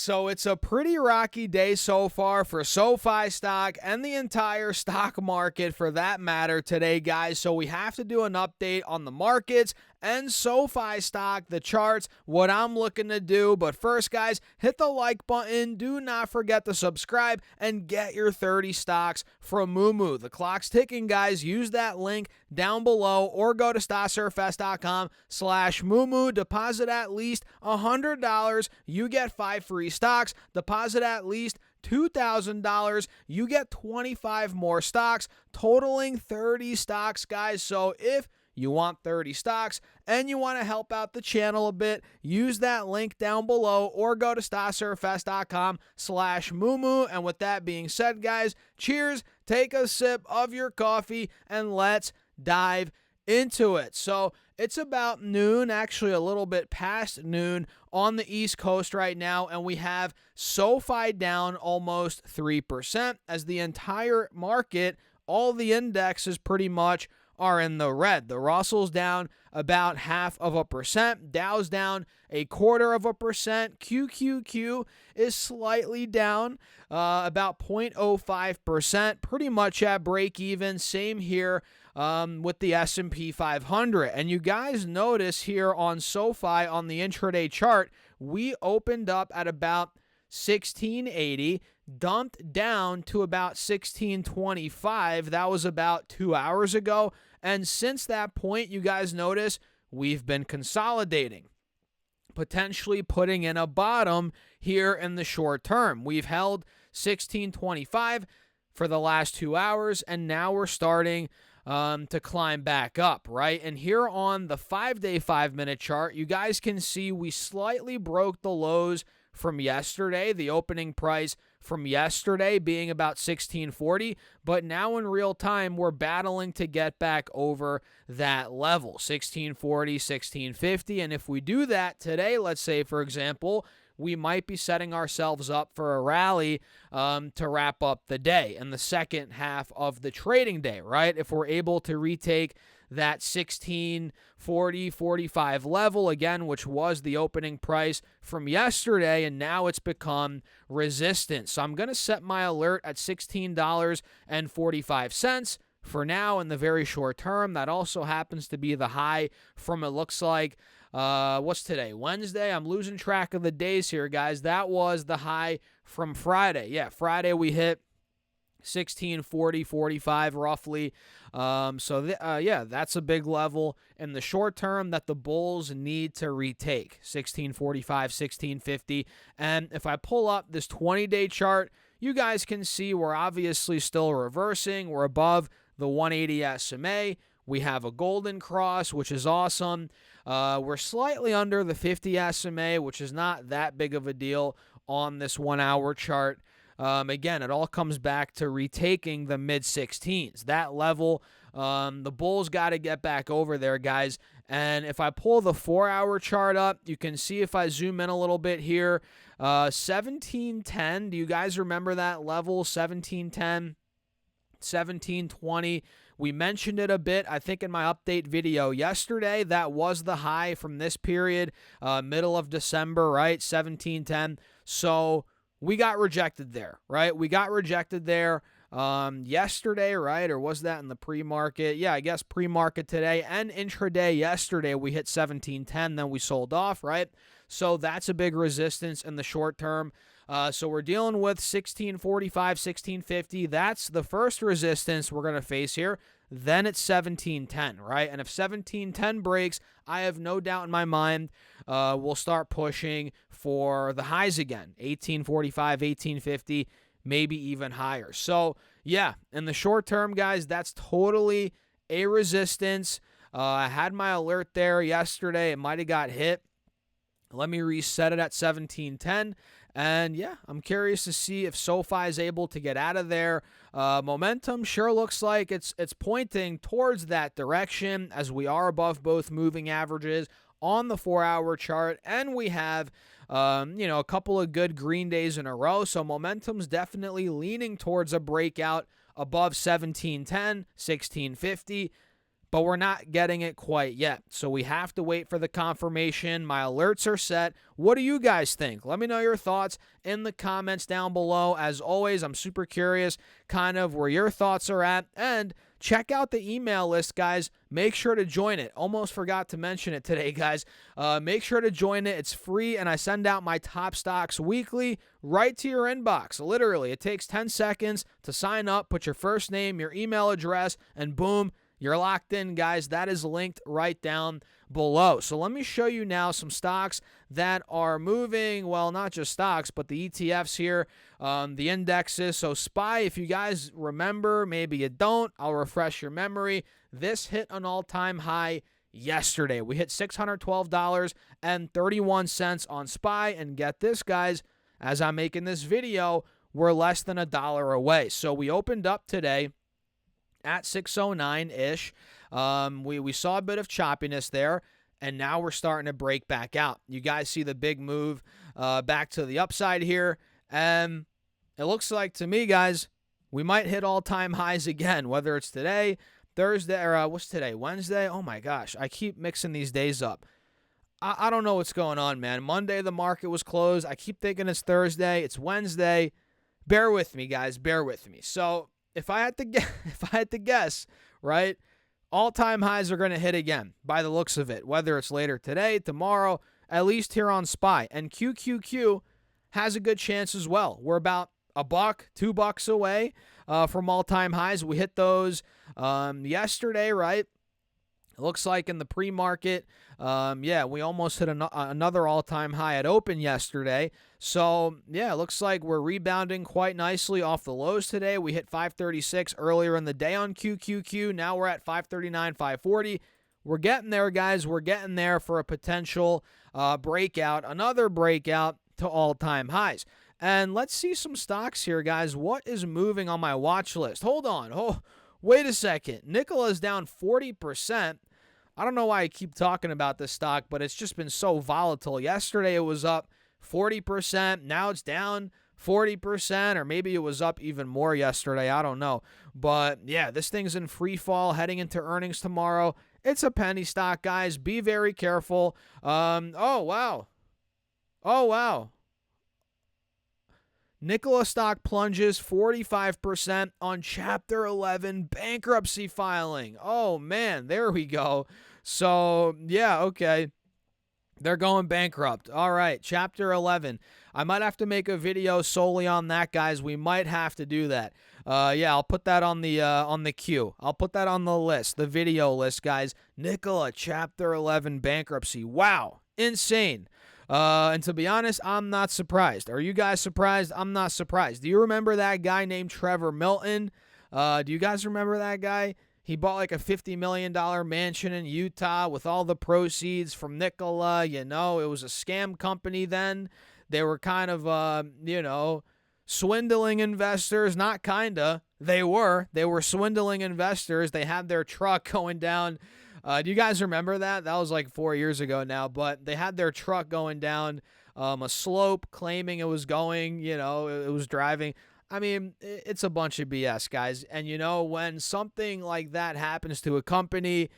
so it's a pretty rocky day so far for SoFi stock and the entire stock market for that matter today, guys. So we have to do an update on the markets and SoFi stock, the charts, what I'm looking to do. But first, guys, hit the like button. Do not forget to subscribe and get your 30 stocks from Moomoo. The clock's ticking, guys. Use that link down below or go to stocksurfest.com/Moomoo. Deposit at least $100. You get 5 free stocks. Deposit at least $2,000. You get 25 more stocks, totaling 30 stocks, guys. So if you want 30 stocks and you want to help out the channel a bit, use that link down below or go to stocksurfest.com/Moomoo. And with that being said, guys, cheers, take a sip of your coffee, and let's dive into it. So it's about noon, actually a little bit past noon on the East Coast right now, and we have SoFi down almost 3% as the entire market, all the indexes pretty much are in the red. The Russell's down about 0.5%. Dow's down 0.25%. QQQ is slightly down about 0.05%, pretty much at break even. Same here with the S&P 500. And you guys notice here on SoFi on the intraday chart, we opened up at about 1680, dumped down to about 1625. That was about 2 hours ago. And since that point, you guys notice we've been consolidating, potentially putting in a bottom here in the short term. We've held 1625 for the last 2 hours, and now we're starting to climb back up, right? And here on the 5-day 5-minute chart, you guys can see we slightly broke the lows from yesterday, the opening price from yesterday being about 1640, but now in real time we're battling to get back over that level, 1640, 1650, and if we do that today, let's say for example, we might be setting ourselves up for a rally to wrap up the day in the second half of the trading day, right? If we're able to retake that 1640, 45 level again, which was the opening price from yesterday, and now it's become resistance. So I'm going to set my alert at $16.45 for now in the very short term. That also happens to be the high from, it looks like, what's today? Wednesday? I'm losing track of the days here, guys. That was the high from Friday. Yeah, Friday we hit 1640, 45 roughly. Yeah, that's a big level in the short term that the bulls need to retake, 1645, 1650. And if I pull up this 20-day chart, you guys can see we're obviously still reversing. We're above the 180 SMA. We have a golden cross, which is awesome. We're slightly under the 50 SMA, which is not that big of a deal on this 1 hour chart. Again, it all comes back to retaking the mid-16s. That level, the bulls got to get back over there, guys. And if I pull the 4 hour chart up, you can see if I zoom in a little bit here, 1710. Do you guys remember that level, 1710, 1720? We mentioned it a bit, I think, in my update video yesterday. That was the high from this period, middle of December, right? 1710. So we got rejected there, right? We got rejected there yesterday, right? Or was that in the pre-market? Yeah, I guess pre-market today and intraday yesterday, we hit 1710, then we sold off, right? So that's a big resistance in the short term. So we're dealing with 1645, 1650. That's the first resistance we're going to face here. Then it's 1710, right? And if 1710 breaks, I have no doubt in my mind we'll start pushing for the highs again, 1845, 1850, maybe even higher. So, yeah, in the short term, guys, that's totally a resistance. I had my alert there yesterday. It might have got hit. Let me reset it at 1710. And yeah, I'm curious to see if SoFi is able to get out of there. Momentum sure looks like it's pointing towards that direction as we are above both moving averages on the 4 hour chart. And we have, a couple of good green days in a row. So momentum's definitely leaning towards a breakout above 1710, 1650. but we're not getting it quite yet. So we have to wait for the confirmation. My alerts are set. What do you guys think? Let me know your thoughts in the comments down below. As always, I'm super curious kind of where your thoughts are at. And check out the email list, guys. Make sure to join it. Almost forgot to mention it today, guys. Make sure to join it. It's free, and I send out my top stocks weekly right to your inbox. Literally, it takes 10 seconds to sign up, put your first name, your email address, and boom, you're locked in, guys. That is linked right down below. So let me show you now some stocks that are moving. Well, not just stocks, but the ETFs here, the indexes. So SPY, if you guys remember, maybe you don't, I'll refresh your memory. This hit an all-time high yesterday. We hit $612.31 on SPY. And get this, guys, as I'm making this video, we're less than $1 away. So we opened up today at 609-ish. We saw a bit of choppiness there, and now we're starting to break back out. You guys see the big move back to the upside here, and it looks like to me, guys, we might hit all-time highs again, whether it's today, Thursday, or what's today, Wednesday? Oh, my gosh, I keep mixing these days up. I don't know what's going on, man. Monday, the market was closed. I keep thinking it's Thursday. It's Wednesday. Bear with me, guys. Bear with me. So if I had to guess, right, all-time highs are going to hit again by the looks of it, whether it's later today, tomorrow, at least here on SPY. And QQQ has a good chance as well. We're about $1, $2 away from all-time highs. We hit those yesterday, right? It looks like in the pre-market, we almost hit another all-time high at open yesterday. So, yeah, it looks like we're rebounding quite nicely off the lows today. We hit 536 earlier in the day on QQQ. Now we're at 539, 540. We're getting there, guys. We're getting there for a potential breakout, another breakout to all-time highs. And let's see some stocks here, guys. What is moving on my watch list? Hold on. Oh, wait a second. Nikola's down 40%. I don't know why I keep talking about this stock, but it's just been so volatile. Yesterday it was up 40%. Now it's down 40%, or maybe it was up even more yesterday. I don't know. But, yeah, this thing's in free fall heading into earnings tomorrow. It's a penny stock, guys. Be very careful. Oh, wow. Nikola stock plunges 45% on Chapter 11 bankruptcy filing. Oh, man, there we go. So, yeah, okay. They're going bankrupt. All right, Chapter 11. I might have to make a video solely on that, guys. We might have to do that. I'll put that on the queue. I'll put that on the list, the video list, guys. Nikola Chapter 11 bankruptcy. Wow, insane. And to be honest, I'm not surprised. Are you guys surprised? I'm not surprised. Do you remember that guy named Trevor Milton? Do you guys remember that guy? He bought like a $50 million mansion in Utah with all the proceeds from Nikola. You know, it was a scam company then. They were kind of, swindling investors. Not kinda. They were swindling investors. They had their truck going down. Do you guys remember that? That was like 4 years ago now, but they had their truck going down a slope, claiming it was going, it was driving. I mean, it's a bunch of BS, guys. And, when something like that happens to a company,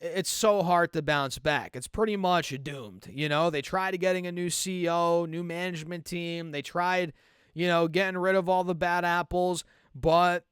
it's so hard to bounce back. It's pretty much doomed. They tried getting a new CEO, new management team. They tried, getting rid of all the bad apples, but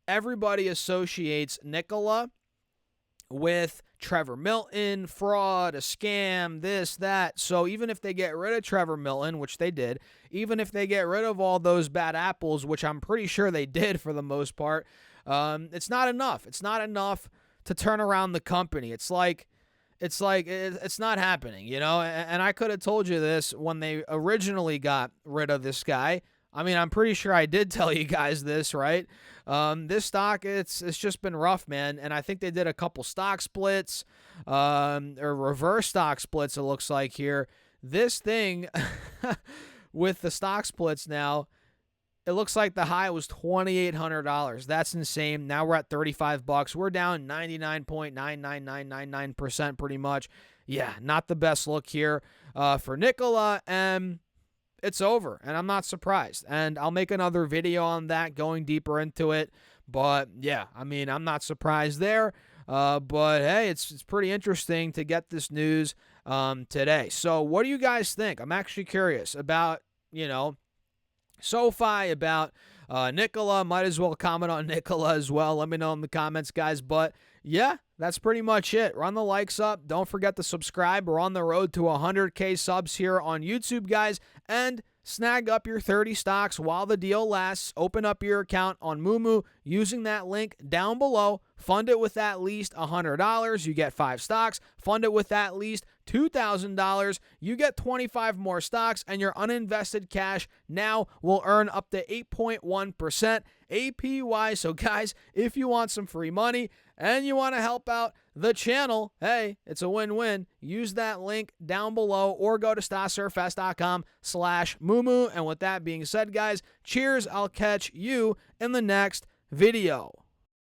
everybody associates Nikola with Trevor Milton, fraud, a scam, this, that. So even if they get rid of Trevor Milton, which they did, even if they get rid of all those bad apples, which I'm pretty sure they did for the most part, it's not enough. It's not enough to turn around the company. It's not happening, And I could have told you this when they originally got rid of this guy. I mean, I'm pretty sure I did tell you guys this, right? This stock, it's just been rough, man. And I think they did a couple stock splits, or reverse stock splits, it looks like here. This thing, with the stock splits now, it looks like the high was $2,800. That's insane. Now we're at $35. We're down 99.99999% pretty much. Yeah, not the best look here for Nikola, and it's over, and I'm not surprised. And I'll make another video on that, going deeper into it. But, yeah, I mean, I'm not surprised there. But hey, it's pretty interesting to get this news today. So what do you guys think? I'm actually curious about, Sofi, about Nikola. Might as well comment on Nikola as well. Let me know in the comments, guys. But yeah, that's pretty much it. Run the likes up. Don't forget to subscribe. We're on the road to 100K subs here on YouTube, guys. And snag up your 30 stocks while the deal lasts. Open up your account on Moomoo using that link down below. Fund it with at least $100. You get 5 stocks. Fund it with at least $2,000. You get 25 more stocks, and your uninvested cash now will earn up to 8.1% APY. So guys, if you want some free money and you want to help out the channel, hey, it's a win-win. Use that link down below or go to stasurfest.com/Moomoo. And with that being said, guys, cheers. I'll catch you in the next video.